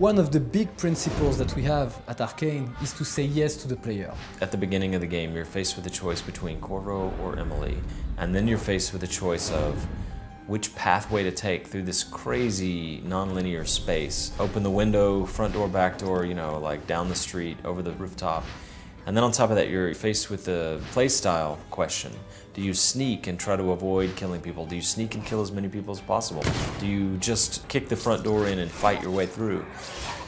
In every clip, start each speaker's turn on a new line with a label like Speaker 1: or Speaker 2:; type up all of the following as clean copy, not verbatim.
Speaker 1: One of the big principles that we have at Arcane is to say yes to the player.
Speaker 2: At the beginning of the game, you're faced with a choice between Corvo or Emily, and then you're faced with a choice of which pathway to take through this crazy non-linear space. Open the window, front door, back door, you know, like down the street, over the rooftop. And then on top of that, you're faced with the playstyle question. Do you sneak and try to avoid killing people? Do you sneak and kill as many people as possible? Do you just kick the front door in and fight your way through?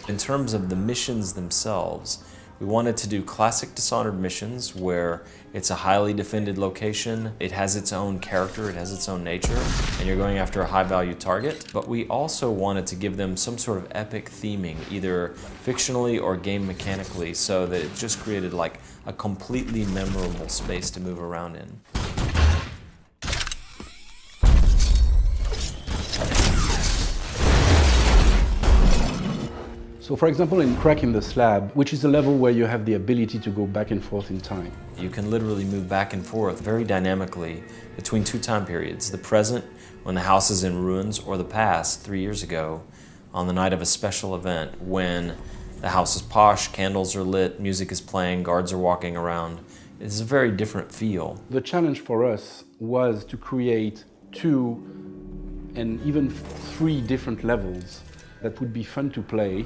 Speaker 2: In terms of the missions themselves, we wanted to do classic Dishonored missions where it's a highly defended location, it has its own character, it has its own nature, and you're going after a high-value target. But we also wanted to give them some sort of epic theming, either fictionally or game mechanically, so that it just created like a completely memorable space to move around in.
Speaker 3: So for example, in Cracking the Slab, which is a level where you have the ability to go back and forth in time.
Speaker 2: You can literally move back and forth very dynamically between two time periods, the present, when the house is in ruins, or the past, 3 years ago, on the night of a special event, when the house is posh, candles are lit, music is playing, guards are walking around. It's a very different feel.
Speaker 3: The challenge for us was to create 2 and even 3 different levels that would be fun to play,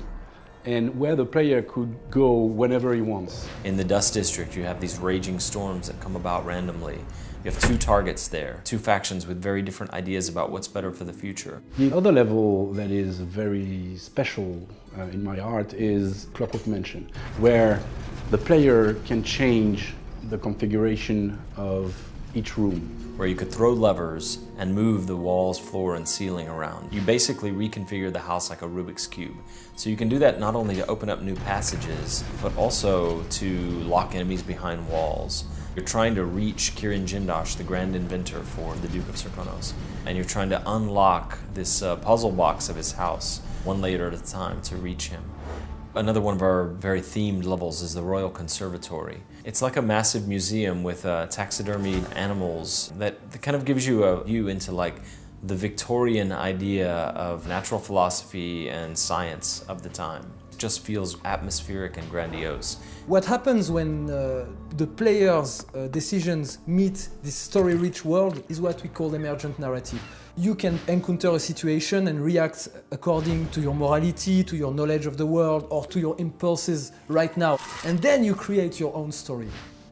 Speaker 3: and where the player could go whenever he wants.
Speaker 2: In the Dust District, you have these raging storms that come about randomly. You have 2 targets there, 2 factions with very different ideas about what's better for the future.
Speaker 3: The other level that is very special in my art is Clockwork Mansion, where the player can change the configuration of each room.
Speaker 2: Where you could throw levers and move the walls, floor, and ceiling around. You basically reconfigure the house like a Rubik's Cube. So you can do that not only to open up new passages, but also to lock enemies behind walls. You're trying to reach Kirin Jindosh, the grand inventor for the Duke of Serkonos, and you're trying to unlock this puzzle box of his house, one layer at a time, to reach him. Another one of our very themed levels is the Royal Conservatory. It's like a massive museum with taxidermied animals that kind of gives you a view into like the Victorian idea of natural philosophy and science of the time. It just feels atmospheric and grandiose.
Speaker 1: What happens when the player's decisions meet this story-rich world is what we call emergent narrative. You can encounter a situation and react according to your morality, to your knowledge of the world, or to your impulses right now. And then you create your own story.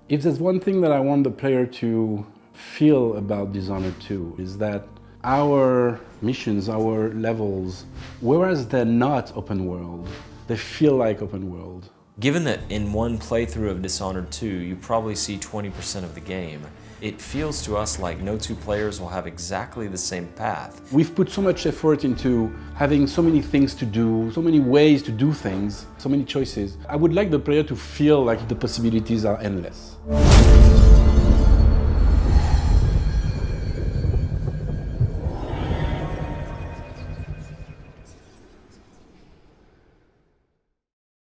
Speaker 3: If there's one thing that I want the player to feel about Dishonored 2 is that our missions, our levels, whereas they're not open world, they feel like open world.
Speaker 2: Given that in one playthrough of Dishonored 2, you probably see 20% of the game, it feels to us like no 2 players will have exactly the same path.
Speaker 3: We've put so much effort into having so many things to do, so many ways to do things, so many choices. I would like the player to feel like the possibilities are endless.